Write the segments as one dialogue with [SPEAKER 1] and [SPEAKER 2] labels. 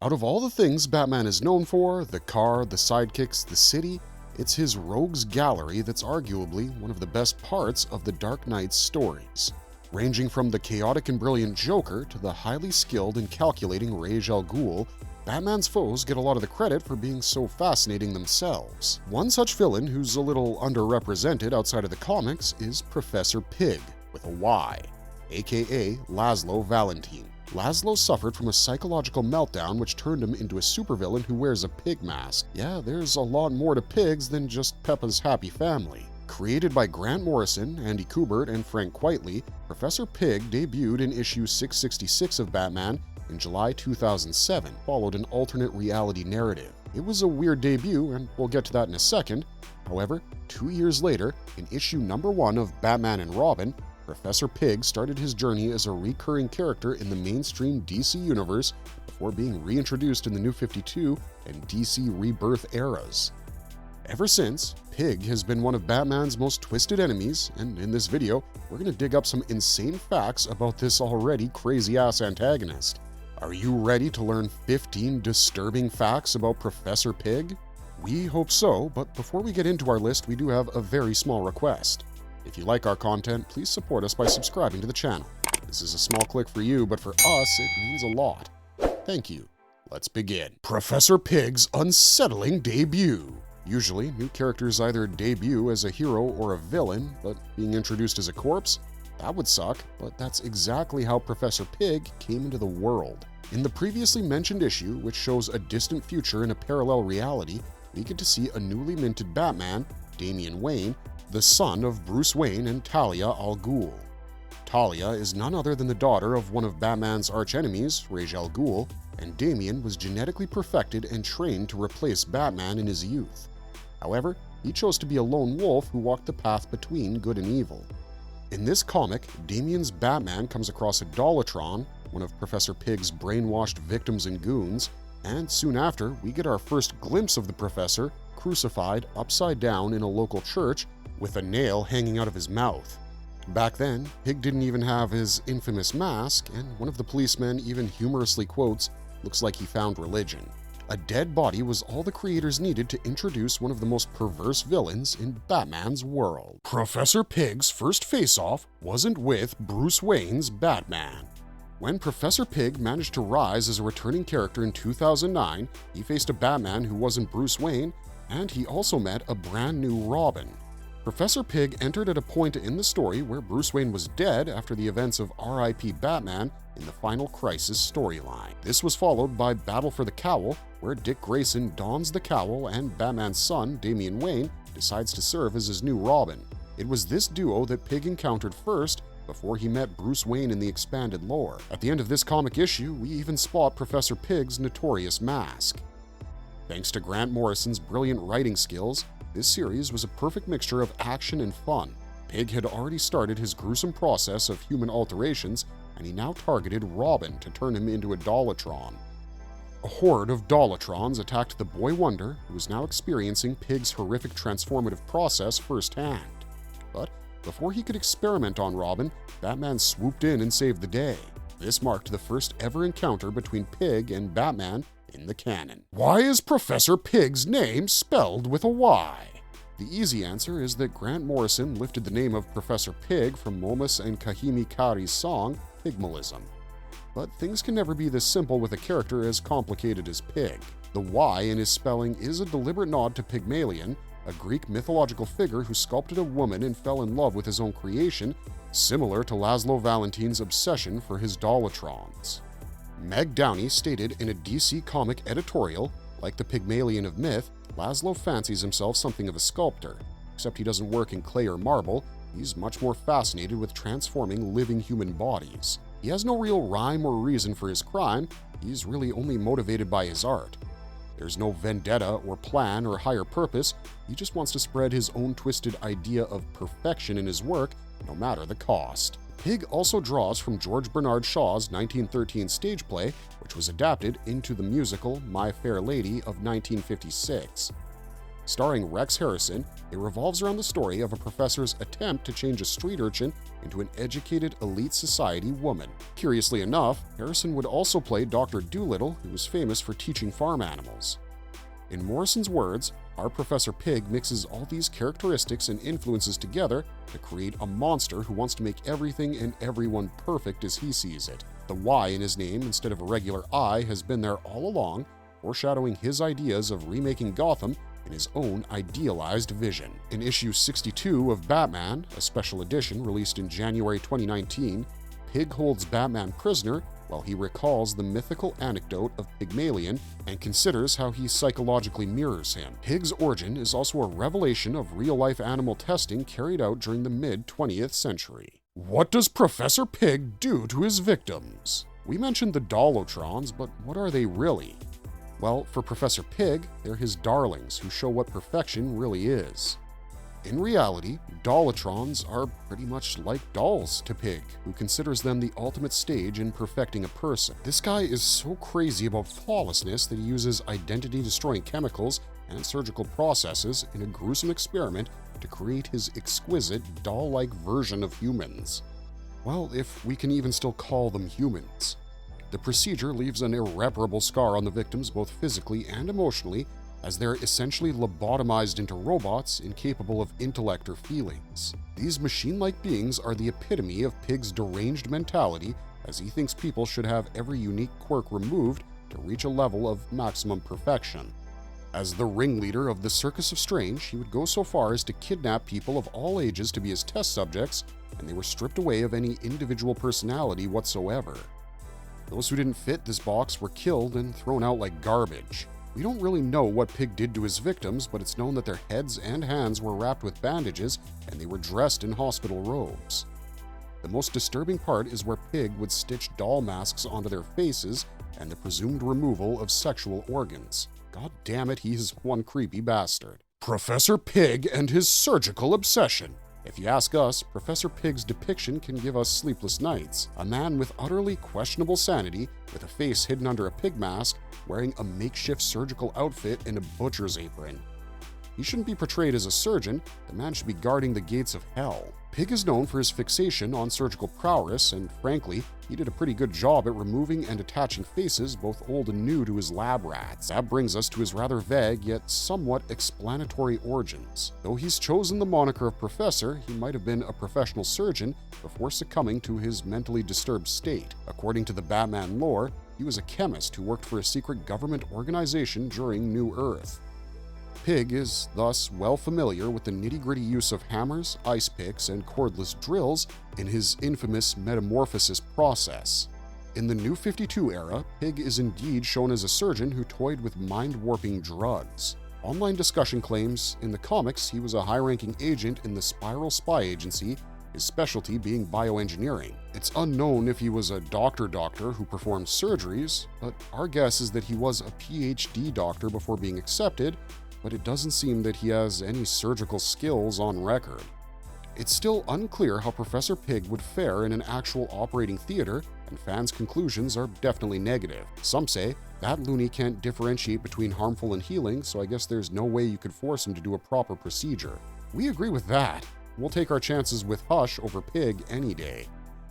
[SPEAKER 1] Out of all the things Batman is known for, the car, the sidekicks, the city, it's his rogues gallery that's arguably one of the best parts of the Dark Knight's stories. Ranging from the chaotic and brilliant Joker to the highly skilled and calculating Ra's al Ghul, Batman's foes get a lot of the credit for being so fascinating themselves. One such villain who's a little underrepresented outside of the comics is Professor Pig, with a Y, aka Laszlo Valentine. Laszlo suffered from a psychological meltdown which turned him into a supervillain who wears a pig mask. Yeah, there's a lot more to pigs than just Peppa's happy family. Created by Grant Morrison, Andy Kubert, and Frank Quitely, Professor Pig debuted in issue 666 of Batman in July 2007, followed an alternate reality narrative. It was a weird debut, and we'll get to that in a second. However, 2 years later, in issue number 1 of Batman and Robin, Professor Pig started his journey as a recurring character in the mainstream DC universe before being reintroduced in the New 52 and DC Rebirth eras. Ever since, Pig has been one of Batman's most twisted enemies, and in this video, we're going to dig up some insane facts about this already crazy-ass antagonist. Are you ready to learn 15 disturbing facts about Professor Pig? We hope so, but before we get into our list, we do have a very small request. If you like our content, please support us by subscribing to the channel. This is a small click for you, but for us, it means a lot. Thank you. Let's begin. Professor Pig's unsettling debut. Usually, new characters either debut as a hero or a villain, but being introduced as a corpse? That would suck, but that's exactly how Professor Pig came into the world. In the previously mentioned issue, which shows a distant future in a parallel reality, we get to see a newly minted Batman, Damian Wayne, the son of Bruce Wayne and Talia al Ghul. Talia is none other than the daughter of one of Batman's archenemies, Ra's al Ghul, and Damian was genetically perfected and trained to replace Batman in his youth. However, he chose to be a lone wolf who walked the path between good and evil. In this comic, Damian's Batman comes across a Dolatron, one of Professor Pig's brainwashed victims and goons, and soon after, we get our first glimpse of the Professor crucified upside down in a local church with a nail hanging out of his mouth. Back then, Pig didn't even have his infamous mask, and one of the policemen even humorously quotes, "Looks like he found religion." A dead body was all the creators needed to introduce one of the most perverse villains in Batman's world. Professor Pig's first face-off wasn't with Bruce Wayne's Batman. When Professor Pig managed to rise as a returning character in 2009, he faced a Batman who wasn't Bruce Wayne, and he also met a brand new Robin. Professor Pig entered at a point in the story where Bruce Wayne was dead after the events of R.I.P. Batman in the Final Crisis storyline. This was followed by Battle for the Cowl, where Dick Grayson dons the cowl and Batman's son, Damian Wayne, decides to serve as his new Robin. It was this duo that Pig encountered first before he met Bruce Wayne in the expanded lore. At the end of this comic issue, we even spot Professor Pig's notorious mask. Thanks to Grant Morrison's brilliant writing skills, this series was a perfect mixture of action and fun. Pig had already started his gruesome process of human alterations, and he now targeted Robin to turn him into a Dolatron. A horde of Dolatrons attacked the Boy Wonder, who was now experiencing Pig's horrific transformative process firsthand. But before he could experiment on Robin, Batman swooped in and saved the day. This marked the first ever encounter between Pig and Batman in the canon. Why is Professor Pig's name spelled with a Y? The easy answer is that Grant Morrison lifted the name of Professor Pig from Momus and Kahimi Kari's song, Pygmalism. But things can never be this simple with a character as complicated as Pig. The Y in his spelling is a deliberate nod to Pygmalion, a Greek mythological figure who sculpted a woman and fell in love with his own creation, similar to Laszlo Valentine's obsession for his Dolatrons. Meg Downey stated in a DC comic editorial, like the Pygmalion of myth, Laszlo fancies himself something of a sculptor, except he doesn't work in clay or marble, he's much more fascinated with transforming living human bodies. He has no real rhyme or reason for his crime, he's really only motivated by his art. There's no vendetta or plan or higher purpose, he just wants to spread his own twisted idea of perfection in his work, no matter the cost. Pig also draws from George Bernard Shaw's 1913 stage play, which was adapted into the musical My Fair Lady of 1956. Starring Rex Harrison, it revolves around the story of a professor's attempt to change a street urchin into an educated elite society woman. Curiously enough, Harrison would also play Dr. Dolittle, who was famous for teaching farm animals. In Morrison's words, our Professor Pig mixes all these characteristics and influences together to create a monster who wants to make everything and everyone perfect as he sees it. The Y in his name instead of a regular I has been there all along, foreshadowing his ideas of remaking Gotham in his own idealized vision. In issue 62 of Batman, a special edition released in January 2019, Pig holds Batman prisoner while he recalls the mythical anecdote of Pygmalion and considers how he psychologically mirrors him. Pig's origin is also a revelation of real-life animal testing carried out during the mid-20th century. What does Professor Pig do to his victims? We mentioned the Dollotrons, but what are they really? Well, for Professor Pig, they're his darlings who show what perfection really is. In reality, Dollotrons are pretty much like dolls to Pig, who considers them the ultimate stage in perfecting a person. This guy is so crazy about flawlessness that he uses identity-destroying chemicals and surgical processes in a gruesome experiment to create his exquisite, doll-like version of humans. Well, if we can even still call them humans. The procedure leaves an irreparable scar on the victims both physically and emotionally, as they're essentially lobotomized into robots incapable of intellect or feelings. These machine-like beings are the epitome of Pig's deranged mentality, as he thinks people should have every unique quirk removed to reach a level of maximum perfection. As the ringleader of the Circus of Strange, he would go so far as to kidnap people of all ages to be his test subjects, and they were stripped away of any individual personality whatsoever. Those who didn't fit this box were killed and thrown out like garbage. We don't really know what Pig did to his victims, but it's known that their heads and hands were wrapped with bandages and they were dressed in hospital robes. The most disturbing part is where Pig would stitch doll masks onto their faces and the presumed removal of sexual organs. God damn it, he is one creepy bastard. Professor Pig and his surgical obsession. If you ask us, Professor Pig's depiction can give us sleepless nights. A man with utterly questionable sanity, with a face hidden under a pig mask, wearing a makeshift surgical outfit and a butcher's apron. He shouldn't be portrayed as a surgeon, the man should be guarding the gates of hell. Pig is known for his fixation on surgical prowess, and frankly, he did a pretty good job at removing and attaching faces both old and new to his lab rats. That brings us to his rather vague yet somewhat explanatory origins. Though he's chosen the moniker of Professor, he might have been a professional surgeon before succumbing to his mentally disturbed state. According to the Batman lore, he was a chemist who worked for a secret government organization during New Earth. Pig is thus well familiar with the nitty-gritty use of hammers, ice picks, and cordless drills in his infamous metamorphosis process. In the New 52 era, Pig is indeed shown as a surgeon who toyed with mind-warping drugs. Online discussion claims in the comics he was a high-ranking agent in the Spiral Spy Agency, his specialty being bioengineering. It's unknown if he was a doctor who performed surgeries, but our guess is that he was a PhD doctor before being accepted, but it doesn't seem that he has any surgical skills on record. It's still unclear how Professor Pig would fare in an actual operating theater, and fans' conclusions are definitely negative. Some say, that loony can't differentiate between harmful and healing, so I guess there's no way you could force him to do a proper procedure. We agree with that. We'll take our chances with Hush over Pig any day.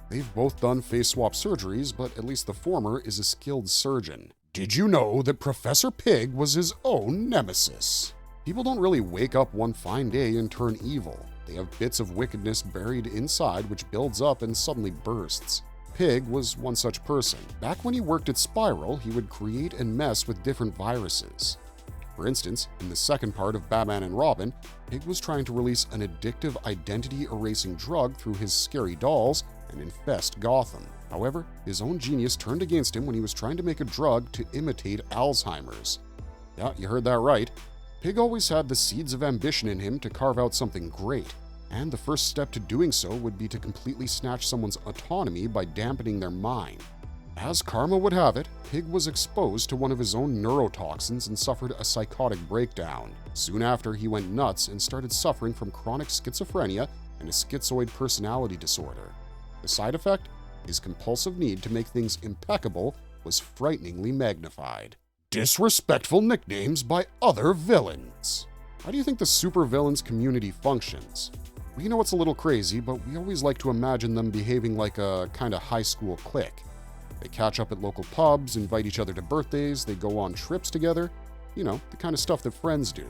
[SPEAKER 1] They've both done face swap surgeries, but at least the former is a skilled surgeon. Did you know that Professor Pig was his own nemesis? People don't really wake up one fine day and turn evil. They have bits of wickedness buried inside which builds up and suddenly bursts. Pig was one such person. Back when he worked at Spiral, he would create and mess with different viruses. For instance, in the second part of Batman and Robin, Pig was trying to release an addictive identity-erasing drug through his scary dolls and infest Gotham. However, his own genius turned against him when he was trying to make a drug to imitate Alzheimer's. Yeah, you heard that right. Pig always had the seeds of ambition in him to carve out something great, and the first step to doing so would be to completely snatch someone's autonomy by dampening their mind. As karma would have it, Pig was exposed to one of his own neurotoxins and suffered a psychotic breakdown. Soon after, he went nuts and started suffering from chronic schizophrenia and a schizoid personality disorder. The side effect? His compulsive need to make things impeccable was frighteningly magnified. Disrespectful nicknames by other villains. How do you think the supervillains community functions? We know it's a little crazy, but we always like to imagine them behaving like a kind of high school clique. They catch up at local pubs, invite each other to birthdays, they go on trips together. You know, the kind of stuff that friends do.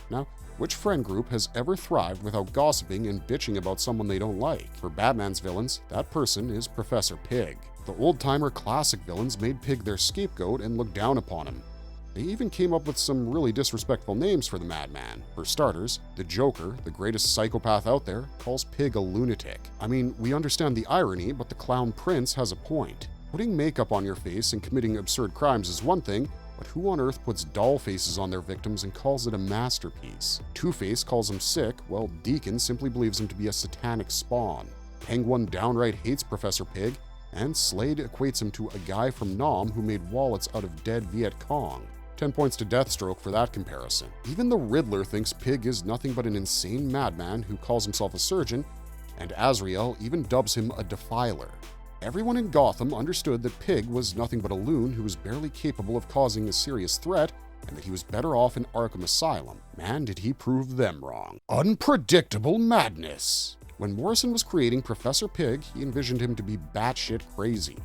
[SPEAKER 1] Now, which friend group has ever thrived without gossiping and bitching about someone they don't like? For Batman's villains, that person is Professor Pig. The old-timer classic villains made Pig their scapegoat and looked down upon him. They even came up with some really disrespectful names for the madman. For starters, the Joker, the greatest psychopath out there, calls Pig a lunatic. I mean, we understand the irony, but the Clown Prince has a point. Putting makeup on your face and committing absurd crimes is one thing, but who on earth puts doll faces on their victims and calls it a masterpiece? Two-Face calls him sick, while Deacon simply believes him to be a satanic spawn. Penguin downright hates Professor Pig, and Slade equates him to a guy from Nam who made wallets out of dead Viet Cong. 10 points to Deathstroke for that comparison. Even the Riddler thinks Pig is nothing but an insane madman who calls himself a surgeon, and Azrael even dubs him a defiler. Everyone in Gotham understood that Pig was nothing but a loon who was barely capable of causing a serious threat, and that he was better off in Arkham Asylum. Man, did he prove them wrong. Unpredictable madness! When Morrison was creating Professor Pig, he envisioned him to be batshit crazy.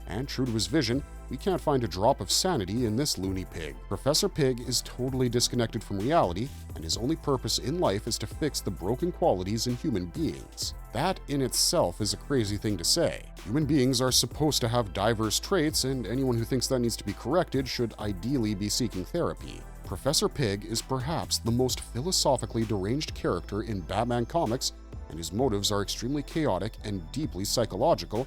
[SPEAKER 1] And true to his vision, we can't find a drop of sanity in this loony pig. Professor Pig is totally disconnected from reality, and his only purpose in life is to fix the broken qualities in human beings. That in itself is a crazy thing to say. Human beings are supposed to have diverse traits, and anyone who thinks that needs to be corrected should ideally be seeking therapy. Professor Pig is perhaps the most philosophically deranged character in Batman comics, and his motives are extremely chaotic and deeply psychological,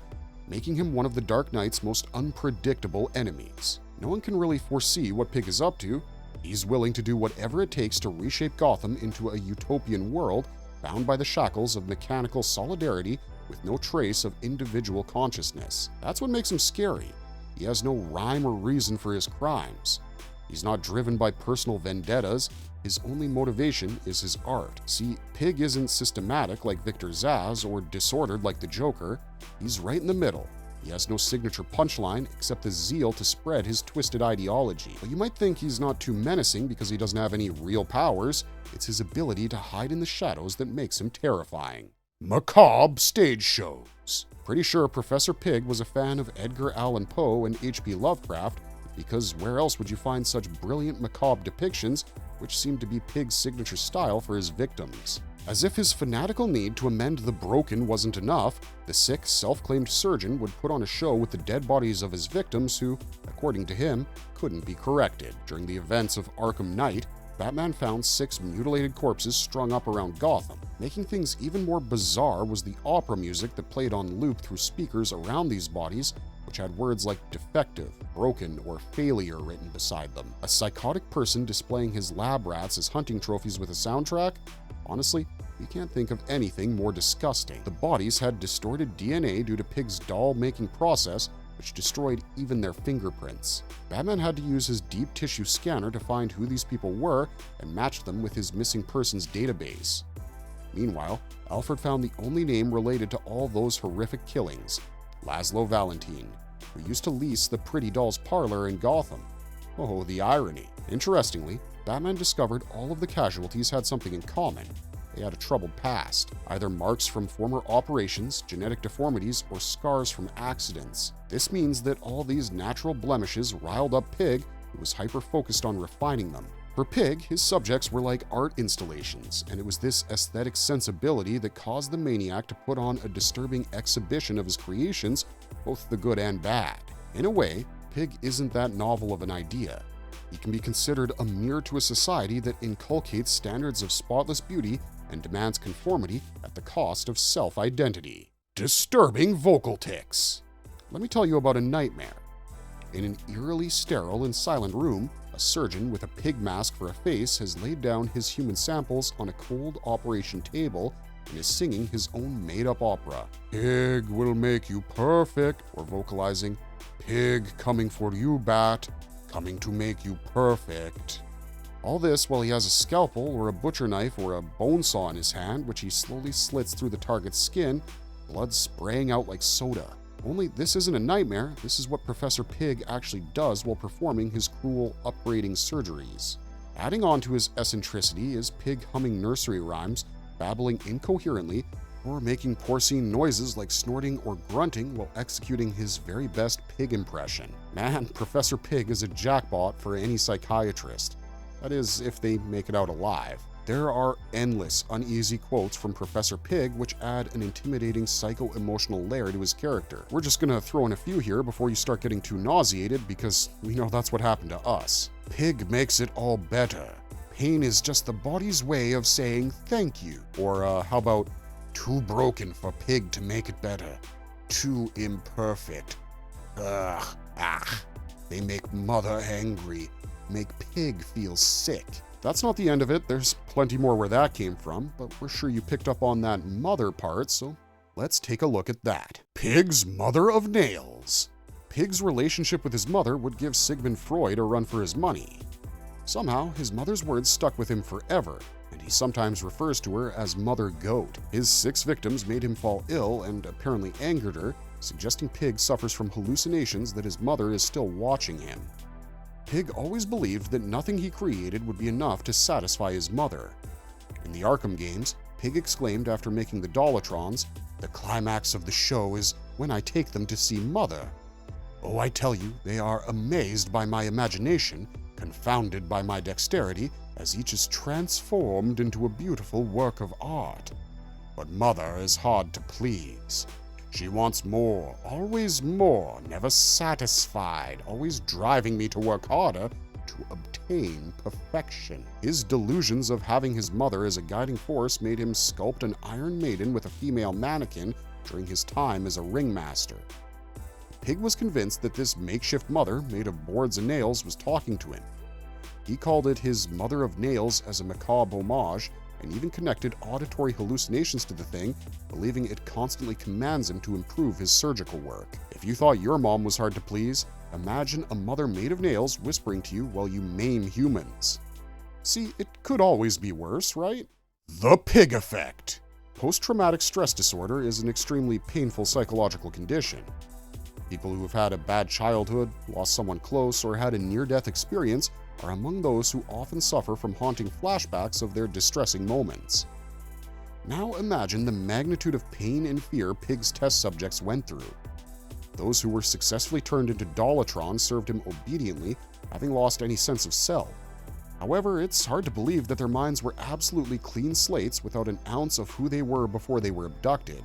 [SPEAKER 1] making him one of the Dark Knight's most unpredictable enemies. No one can really foresee what Pig is up to. He's willing to do whatever it takes to reshape Gotham into a utopian world bound by the shackles of mechanical solidarity with no trace of individual consciousness. That's what makes him scary. He has no rhyme or reason for his crimes. He's not driven by personal vendettas. His only motivation is his art. See, Pig isn't systematic like Victor Zsasz or disordered like the Joker. He's right in the middle. He has no signature punchline except the zeal to spread his twisted ideology. But you might think he's not too menacing because he doesn't have any real powers. It's his ability to hide in the shadows that makes him terrifying. Macabre stage shows. Pretty sure Professor Pig was a fan of Edgar Allan Poe and H.P. Lovecraft, because where else would you find such brilliant macabre depictions, which seemed to be Pig's signature style for his victims? As if his fanatical need to amend the broken wasn't enough, the sick, self-claimed surgeon would put on a show with the dead bodies of his victims who, according to him, couldn't be corrected. During the events of Arkham Knight, Batman found 6 mutilated corpses strung up around Gotham. Making things even more bizarre was the opera music that played on loop through speakers around these bodies, which had words like defective, broken, or failure written beside them. A psychotic person displaying his lab rats as hunting trophies with a soundtrack? Honestly, we can't think of anything more disgusting. The bodies had distorted DNA due to Pig's doll-making process, which destroyed even their fingerprints. Batman had to use his deep tissue scanner to find who these people were and match them with his missing persons database. Meanwhile, Alfred found the only name related to all those horrific killings, Laszlo Valentine, who used to lease the Pretty Dolls parlor in Gotham. Oh, the irony. Interestingly, Batman discovered all of the casualties had something in common. They had a troubled past, either marks from former operations, genetic deformities, or scars from accidents. This means that all these natural blemishes riled up Pig, who was hyper-focused on refining them. For Pig, his subjects were like art installations, and it was this aesthetic sensibility that caused the maniac to put on a disturbing exhibition of his creations, both the good and bad. In a way, Pig isn't that novel of an idea. He can be considered a mirror to a society that inculcates standards of spotless beauty and demands conformity at the cost of self-identity. Disturbing vocal tics. Let me tell you about a nightmare. In an eerily sterile and silent room, a surgeon with a pig mask for a face has laid down his human samples on a cold operation table and is singing his own made-up opera. Pig will make you perfect, or vocalizing, Pig coming for you, Bat, coming to make you perfect. All this while he has a scalpel or a butcher knife or a bone saw in his hand, which he slowly slits through the target's skin, blood spraying out like soda. Only this isn't a nightmare, this is what Professor Pig actually does while performing his cruel, upgrading surgeries. Adding on to his eccentricity is Pig humming nursery rhymes, babbling incoherently, or making porcine noises like snorting or grunting while executing his very best pig impression. Man, Professor Pig is a jackpot for any psychiatrist. That is, if they make it out alive. There are endless uneasy quotes from Professor Pig which add an intimidating psycho-emotional layer to his character. We're just gonna throw in a few here before you start getting too nauseated, because we know that's what happened to us. Pig makes it all better. Pain is just the body's way of saying thank you. Or how about, too broken for Pig to make it better. Too imperfect. Ugh, They make Mother angry. Make Pig feel sick. That's not the end of it. There's plenty more where that came from, but we're sure you picked up on that mother part, so let's take a look at that. Pig's mother of nails. Pig's relationship with his mother would give Sigmund Freud a run for his money. Somehow, his mother's words stuck with him forever, and he sometimes refers to her as Mother Goat. His 6 victims made him fall ill and apparently angered her, suggesting Pig suffers from hallucinations that his mother is still watching him. Pig always believed that nothing he created would be enough to satisfy his mother. In the Arkham games, Pig exclaimed after making the Dollatrons, "The climax of the show is when I take them to see Mother. Oh, I tell you, they are amazed by my imagination, confounded by my dexterity, as each is transformed into a beautiful work of art. But Mother is hard to please. She wants more, always more, never satisfied, always driving me to work harder to obtain perfection." His delusions of having his mother as a guiding force made him sculpt an Iron Maiden with a female mannequin during his time as a ringmaster. Pig was convinced that this makeshift mother, made of boards and nails, was talking to him. He called it his Mother of Nails as a macabre homage, and even connected auditory hallucinations to the thing, believing it constantly commands him to improve his surgical work. If you thought your mom was hard to please, imagine a mother made of nails whispering to you while you maim humans. See, it could always be worse, right? The Pig Effect. Post-traumatic stress disorder is an extremely painful psychological condition. People who have had a bad childhood, lost someone close, or had a near-death experience are among those who often suffer from haunting flashbacks of their distressing moments. Now imagine the magnitude of pain and fear Pig's test subjects went through. Those who were successfully turned into Dollatrons served him obediently, having lost any sense of self. However, it's hard to believe that their minds were absolutely clean slates without an ounce of who they were before they were abducted.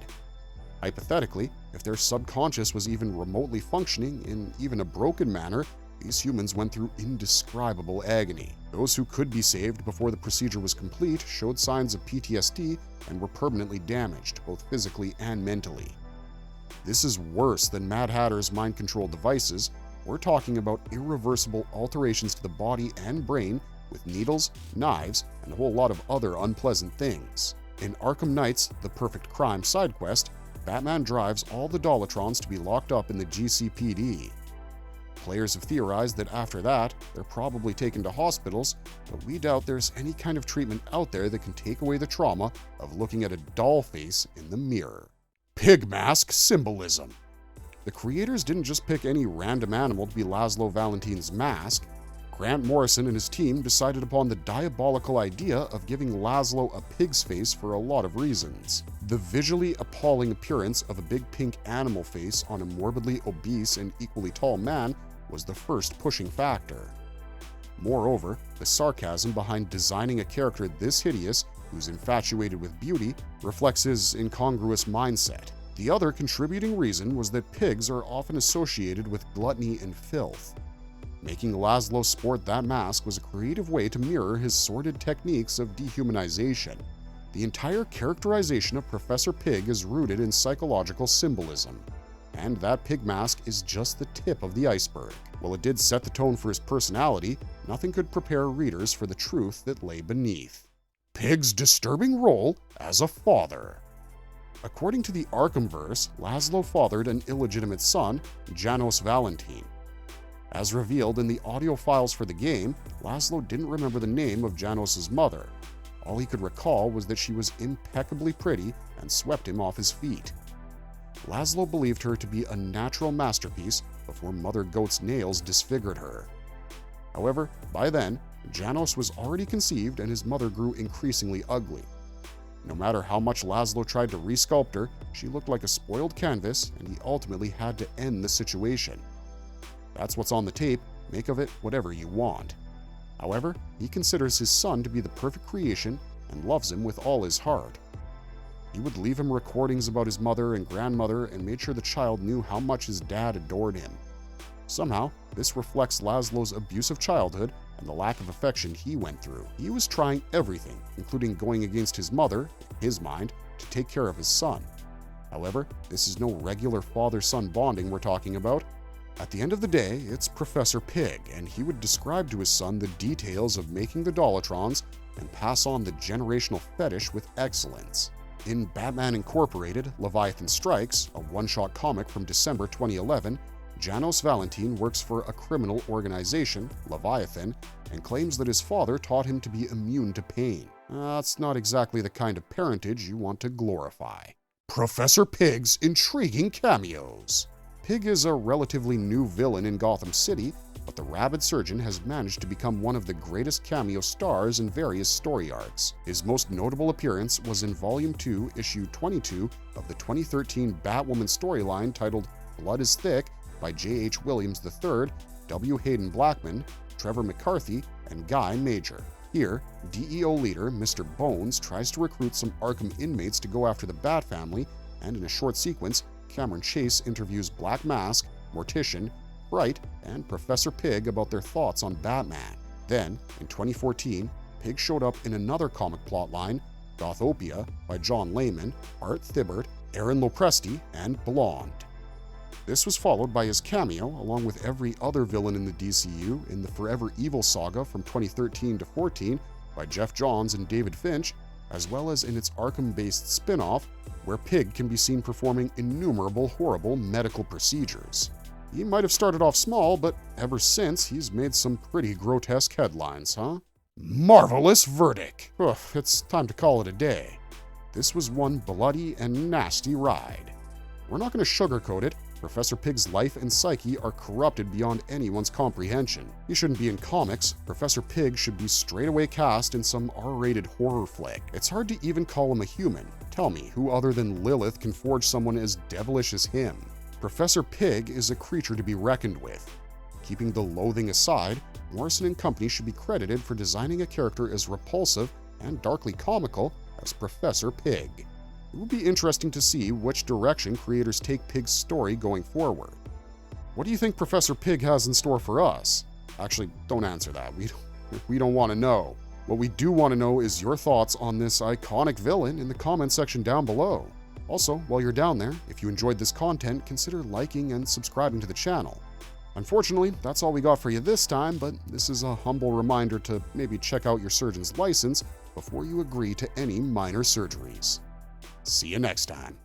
[SPEAKER 1] Hypothetically, if their subconscious was even remotely functioning in even a broken manner, these humans went through indescribable agony. Those who could be saved before the procedure was complete showed signs of PTSD and were permanently damaged, both physically and mentally. This is worse than Mad Hatter's mind-controlled devices. We're talking about irreversible alterations to the body and brain with needles, knives, and a whole lot of other unpleasant things. In Arkham Knight's The Perfect Crime side quest, Batman drives all the Dollatrons to be locked up in the GCPD. Players have theorized that after that, they're probably taken to hospitals, but we doubt there's any kind of treatment out there that can take away the trauma of looking at a doll face in the mirror. Pig mask symbolism. The creators didn't just pick any random animal to be Laszlo Valentin's mask. Grant Morrison and his team decided upon the diabolical idea of giving Laszlo a pig's face for a lot of reasons. The visually appalling appearance of a big pink animal face on a morbidly obese and equally tall man was the first pushing factor. Moreover, the sarcasm behind designing a character this hideous, who's infatuated with beauty, reflects his incongruous mindset. The other contributing reason was that pigs are often associated with gluttony and filth. Making Laszlo sport that mask was a creative way to mirror his sordid techniques of dehumanization. The entire characterization of Professor Pig is rooted in psychological symbolism. And that pig mask is just the tip of the iceberg. While it did set the tone for his personality, nothing could prepare readers for the truth that lay beneath. Pig's disturbing role as a father. According to the Arkhamverse, Laszlo fathered an illegitimate son, Janos Valentin. As revealed in the audio files for the game, Laszlo didn't remember the name of Janos' mother. All he could recall was that she was impeccably pretty and swept him off his feet. Laszlo believed her to be a natural masterpiece before Mother Goat's nails disfigured her. However, by then, Janos was already conceived and his mother grew increasingly ugly. No matter how much Laszlo tried to resculpt her, she looked like a spoiled canvas, and he ultimately had to end the situation. That's what's on the tape, make of it whatever you want. However, he considers his son to be the perfect creation and loves him with all his heart. He would leave him recordings about his mother and grandmother and made sure the child knew how much his dad adored him. Somehow, this reflects Laszlo's abusive childhood and the lack of affection he went through. He was trying everything, including going against his mother, in his mind, to take care of his son. However, this is no regular father-son bonding we're talking about. At the end of the day, it's Professor Pig, and he would describe to his son the details of making the Dollatrons and pass on the generational fetish with excellence. In Batman Incorporated, Leviathan Strikes, a one-shot comic from December 2011, Janos Valentine works for a criminal organization, Leviathan, and claims that his father taught him to be immune to pain. That's not exactly the kind of parentage you want to glorify. Professor Pig's intriguing cameos. Pig is a relatively new villain in Gotham City, but the Rabid Surgeon has managed to become one of the greatest cameo stars in various story arcs. His most notable appearance was in Volume 2, Issue 22 of the 2013 Batwoman storyline titled Blood is Thick by J.H. Williams III, W. Hayden Blackman, Trevor McCarthy, and Guy Major. Here, DEO leader Mr. Bones tries to recruit some Arkham inmates to go after the Bat family, and in a short sequence, Cameron Chase interviews Black Mask, Mortician, Bright, and Professor Pig about their thoughts on Batman. Then, in 2014, Pig showed up in another comic plotline, Gothopia, by John Layman, Art Thibaert, Aaron Lopresti, and Blonde. This was followed by his cameo, along with every other villain in the DCU, in the Forever Evil saga from 2013 to 14 by Jeff Johns and David Finch, as well as in its Arkham-based spin-off, where Pig can be seen performing innumerable horrible medical procedures. He might have started off small, but ever since, he's made some pretty grotesque headlines, huh? Marvelous verdict! Ugh, it's time to call it a day. This was one bloody and nasty ride. We're not going to sugarcoat it. Professor Pig's life and psyche are corrupted beyond anyone's comprehension. He shouldn't be in comics. Professor Pig should be straightaway cast in some R-rated horror flick. It's hard to even call him a human. Tell me, who other than Lilith can forge someone as devilish as him? Professor Pig is a creature to be reckoned with. Keeping the loathing aside, Morrison and company should be credited for designing a character as repulsive and darkly comical as Professor Pig. It will be interesting to see which direction creators take Pig's story going forward. What do you think Professor Pig has in store for us? Actually, don't answer that. We don't want to know. What we do want to know is your thoughts on this iconic villain in the comment section down below. Also, while you're down there, if you enjoyed this content, consider liking and subscribing to the channel. Unfortunately, that's all we got for you this time, but this is a humble reminder to maybe check out your surgeon's license before you agree to any minor surgeries. See you next time.